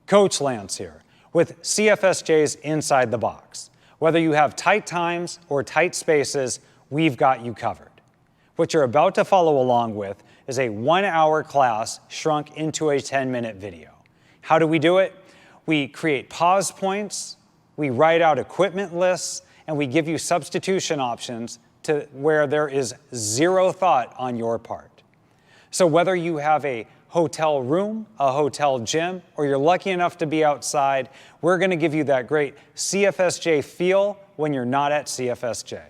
Coach Lance here with CFSJ's Inside the Box. Whether you have tight times or tight spaces, we've got you covered. What you're about to follow along with is a 1-hour class shrunk into a 10-minute video. How do we do it? We create pause points, we write out equipment lists, and we give you substitution options to where there is zero thought on your part. So whether you have a hotel room, a hotel gym, or you're lucky enough to be outside, we're going to give you that great CFSJ feel when you're not at CFSJ.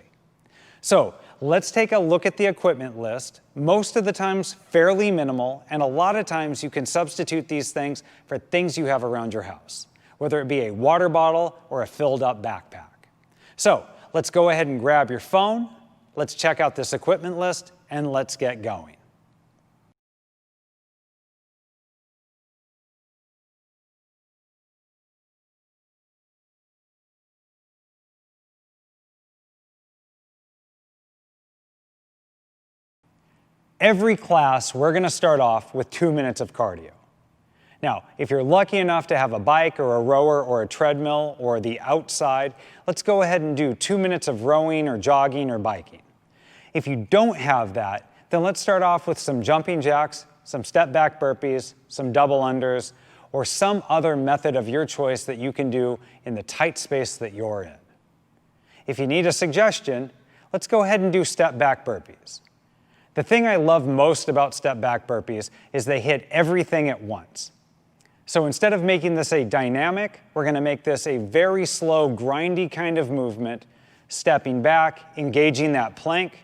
So let's take a look at the equipment list. Most of the times fairly minimal, and a lot of times you can substitute these things for things you have around your house, whether it be a water bottle or a filled up backpack. So let's go ahead and grab your phone, let's check out this equipment list, and let's get going. Every class, we're going to start off with 2 minutes of cardio. Now, if you're lucky enough to have a bike or a rower or a treadmill or the outside, let's go ahead and do 2 minutes of rowing or jogging or biking. If you don't have that, then let's start off with some jumping jacks, some step back burpees, some double unders, or some other method of your choice that you can do in the tight space that you're in. If you need a suggestion, let's go ahead and do step back burpees. The thing I love most about step back burpees is they hit everything at once. So instead of making this a dynamic, we're going to make this a very slow, grindy kind of movement, stepping back, engaging that plank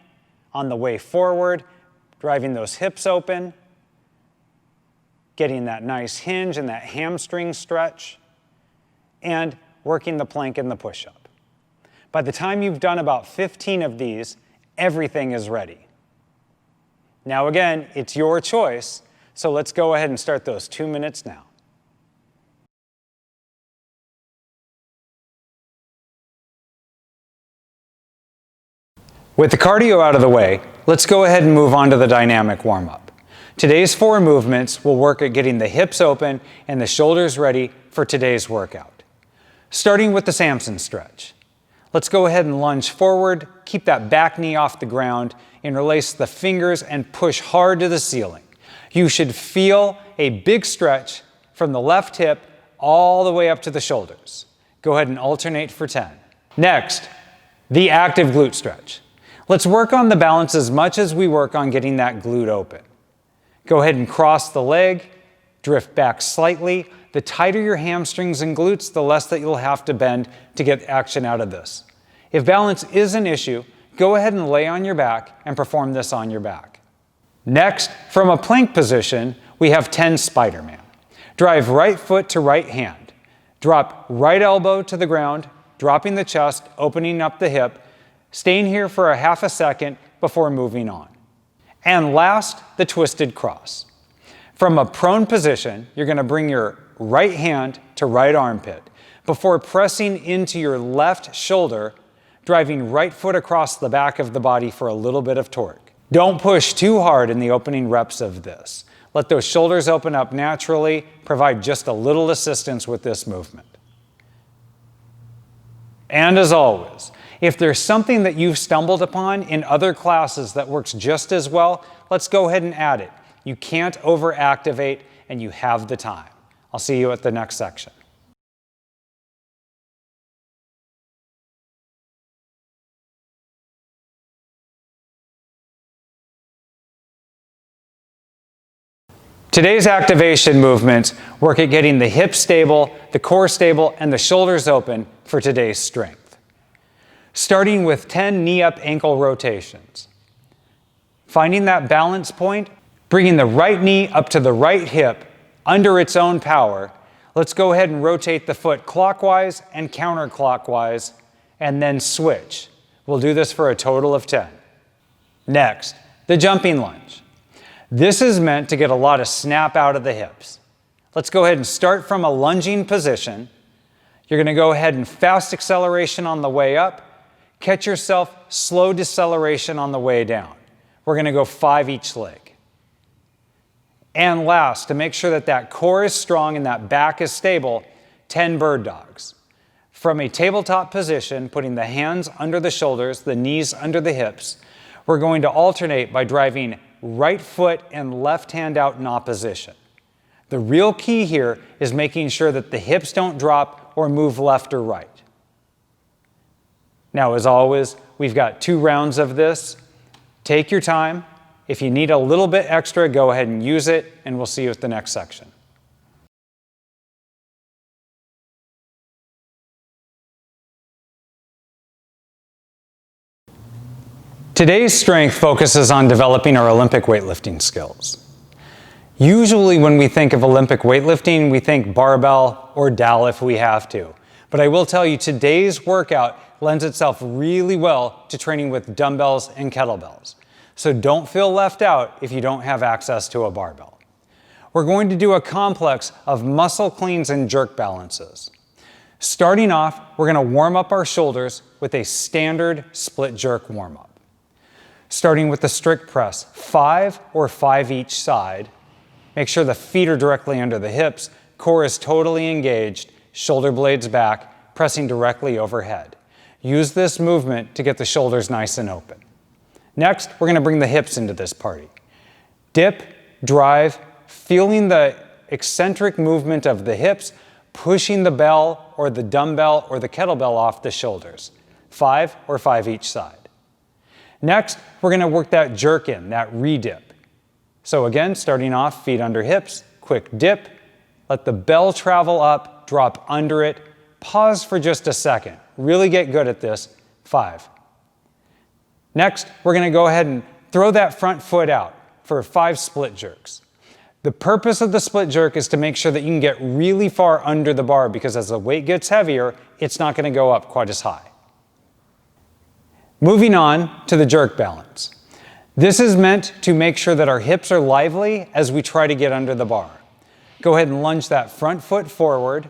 on the way forward, driving those hips open, getting that nice hinge and that hamstring stretch, and working the plank and the push-up. By the time you've done about 15 of these, everything is ready. Now again, it's your choice, so let's go ahead and start those 2 minutes now. With the cardio out of the way, let's go ahead and move on to the dynamic warm-up. Today's 4 movements will work at getting the hips open and the shoulders ready for today's workout. Starting with the Samson stretch. Let's go ahead and lunge forward, keep that back knee off the ground, interlace the fingers and push hard to the ceiling. You should feel a big stretch from the left hip all the way up to the shoulders. Go ahead and alternate for 10. Next, the active glute stretch. Let's work on the balance as much as we work on getting that glute open. Go ahead and cross the leg, drift back slightly. The tighter your hamstrings and glutes, the less that you'll have to bend to get action out of this. If balance is an issue, go ahead and lay on your back and perform this on your back. Next, from a plank position, we have 10 Spider-Man. Drive right foot to right hand. Drop right elbow to the ground, dropping the chest, opening up the hip, staying here for a half a second before moving on. And last, the twisted cross. From a prone position, you're going to bring your right hand to right armpit before pressing into your left shoulder, driving right foot across the back of the body for a little bit of torque. Don't push too hard in the opening reps of this. Let those shoulders open up naturally, provide just a little assistance with this movement. And as always, if there's something that you've stumbled upon in other classes that works just as well, let's go ahead and add it. You can't overactivate and you have the time. I'll see you at the next section. Today's activation movements work at getting the hips stable, the core stable, and the shoulders open for today's strength. Starting with 10 knee-up ankle rotations. Finding that balance point, bringing the right knee up to the right hip under its own power. Let's go ahead and rotate the foot clockwise and counterclockwise, and then switch. We'll do this for a total of 10. Next, the jumping lunge. This is meant to get a lot of snap out of the hips. Let's go ahead and start from a lunging position. You're going to go ahead and fast acceleration on the way up. Catch yourself, slow deceleration on the way down. We're going to go 5 each leg. And last, to make sure that that core is strong and that back is stable, 10 bird dogs. From a tabletop position, putting the hands under the shoulders, the knees under the hips, we're going to alternate by driving right foot and left hand out in opposition. The real key here is making sure that the hips don't drop or move left or right. Now, as always, we've got 2 rounds of this. Take your time. If you need a little bit extra, go ahead and use it, and we'll see you at the next section. Today's strength focuses on developing our Olympic weightlifting skills. Usually when we think of Olympic weightlifting, we think barbell or dowel if we have to. But I will tell you, today's workout lends itself really well to training with dumbbells and kettlebells. So don't feel left out if you don't have access to a barbell. We're going to do a complex of muscle cleans and jerk balances. Starting off, we're going to warm up our shoulders with a standard split jerk warm-up. Starting with the strict press, 5 or 5 each side. Make sure the feet are directly under the hips, core is totally engaged, shoulder blades back, pressing directly overhead. Use this movement to get the shoulders nice and open. Next, we're going to bring the hips into this party. Dip, drive, feeling the eccentric movement of the hips, pushing the bell or the dumbbell or the kettlebell off the shoulders. 5 or 5 each side. Next, we're going to work that jerk in, that re-dip. So again, starting off, feet under hips, quick dip, let the bell travel up, drop under it, pause for just a second. Really get good at this. 5. Next, we're going to go ahead and throw that front foot out for 5 split jerks. The purpose of the split jerk is to make sure that you can get really far under the bar, because as the weight gets heavier, it's not going to go up quite as high. Moving on to the jerk balance. This is meant to make sure that our hips are lively as we try to get under the bar. Go ahead and lunge that front foot forward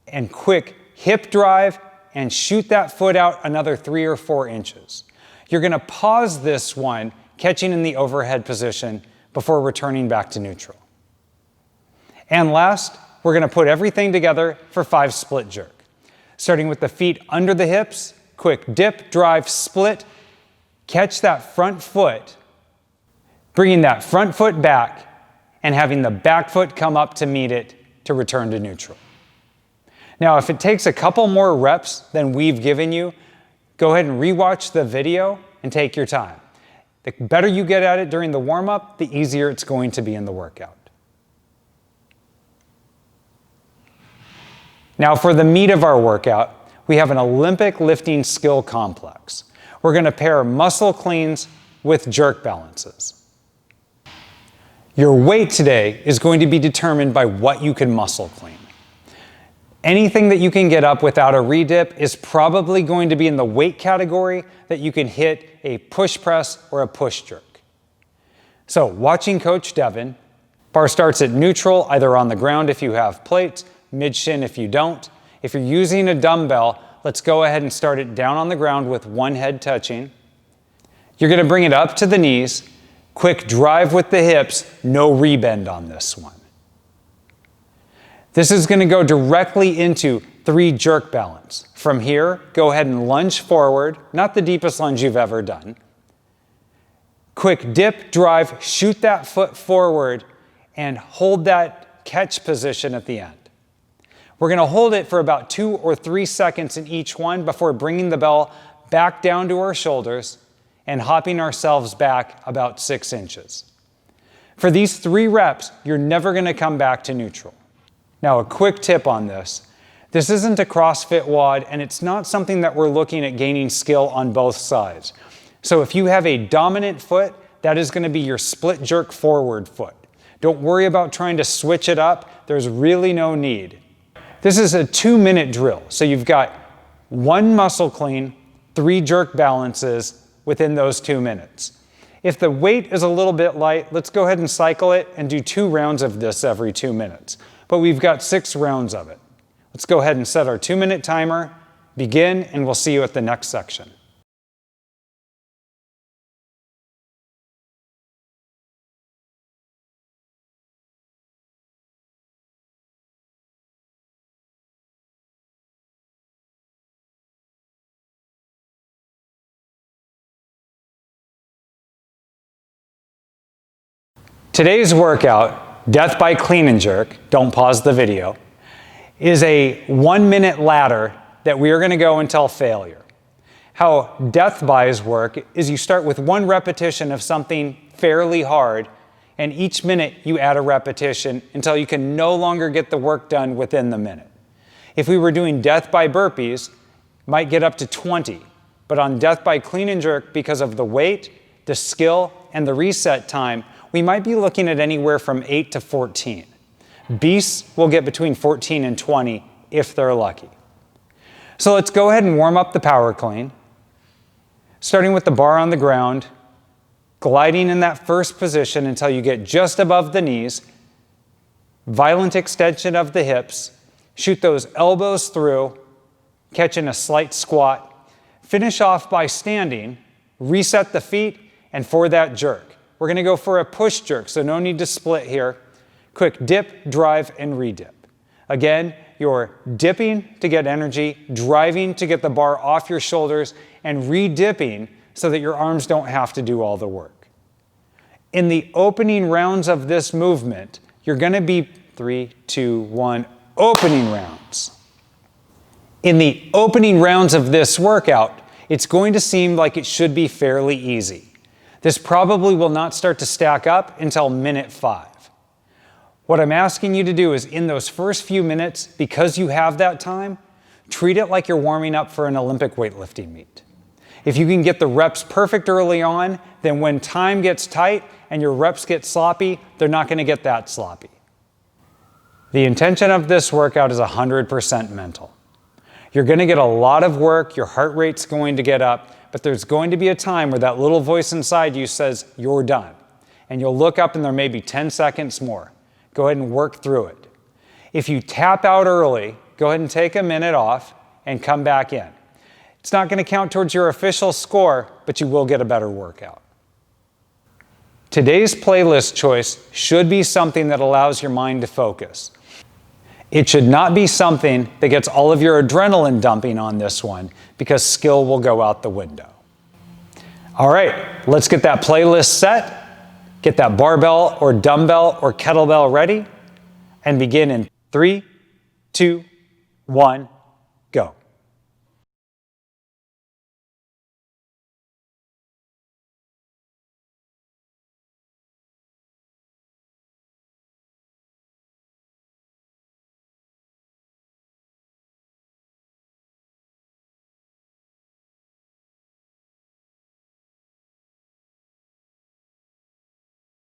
and quick hip drive and shoot that foot out another 3 or 4 inches. You're going to pause this one, catching in the overhead position before returning back to neutral. And last, we're going to put everything together for 5 split jerk. Starting with the feet under the hips, quick dip, drive, split, catch that front foot, bringing that front foot back and having the back foot come up to meet it to return to neutral. Now, if it takes a couple more reps than we've given you, go ahead and rewatch the video and take your time. The better you get at it during the warm-up, the easier it's going to be in the workout. Now, for the meat of our workout, we have an Olympic lifting skill complex. We're going to pair muscle cleans with jerk balances. Your weight today is going to be determined by what you can muscle clean. Anything that you can get up without a re-dip is probably going to be in the weight category that you can hit a push press or a push jerk. So watching Coach Devin, bar starts at neutral, either on the ground if you have plates, mid-shin if you don't. If you're using a dumbbell, let's go ahead and start it down on the ground with one head touching. You're going to bring it up to the knees, quick drive with the hips, no rebend on this one. This is going to go directly into 3 jerk balance. From here, go ahead and lunge forward, not the deepest lunge you've ever done. Quick dip, drive, shoot that foot forward, and hold that catch position at the end. We're going to hold it for about 2 or 3 seconds in each one before bringing the bell back down to our shoulders and hopping ourselves back about 6 inches. For these 3 reps, you're never going to come back to neutral. Now, a quick tip on this. This isn't a CrossFit WOD, and it's not something that we're looking at gaining skill on both sides. So if you have a dominant foot, that is going to be your split jerk forward foot. Don't worry about trying to switch it up. There's really no need. This is a 2-minute drill. So you've got 1 muscle clean, 3 jerk balances within those 2 minutes. If the weight is a little bit light, let's go ahead and cycle it and do 2 rounds of this every 2 minutes. But we've got 6 rounds of it. Let's go ahead and set our 2-minute timer, begin, and we'll see you at the next section. Today's workout, death by clean and jerk, don't pause the video, is a 1-minute ladder that we are going to go until failure. How death bys work is you start with 1 repetition of something fairly hard, and each minute you add a repetition until you can no longer get the work done within the minute. If we were doing death by burpees, might get up to 20, but on death by clean and jerk, because of the weight, the skill, and the reset time, we might be looking at anywhere from 8 to 14. Beasts will get between 14 and 20 if they're lucky. So let's go ahead and warm up the power clean, starting with the bar on the ground, gliding in that first position until you get just above the knees, violent extension of the hips, shoot those elbows through, catch in a slight squat, finish off by standing, reset the feet, and for that jerk. We're going to go for a push jerk, so no need to split here. Quick dip, drive, and redip. Again, you're dipping to get energy, driving to get the bar off your shoulders, and re-dipping so that your arms don't have to do all the work. In the opening rounds of this movement, you're going to be 3, 2, 1, opening rounds. In the opening rounds of this workout, it's going to seem like it should be fairly easy. This probably will not start to stack up until minute 5. What I'm asking you to do is in those first few minutes, because you have that time, treat it like you're warming up for an Olympic weightlifting meet. If you can get the reps perfect early on, then when time gets tight and your reps get sloppy, they're not going to get that sloppy. The intention of this workout is 100% mental. You're going to get a lot of work, your heart rate's going to get up, but there's going to be a time where that little voice inside you says, you're done. And you'll look up and there may be 10 seconds more. Go ahead and work through it. If you tap out early, go ahead and take a minute off and come back in. It's not going to count towards your official score, but you will get a better workout. Today's playlist choice should be something that allows your mind to focus. It should not be something that gets all of your adrenaline dumping on this one, because skill will go out the window. All right, let's get that playlist set. Get that barbell or dumbbell or kettlebell ready, and begin in 3, 2, 1, go.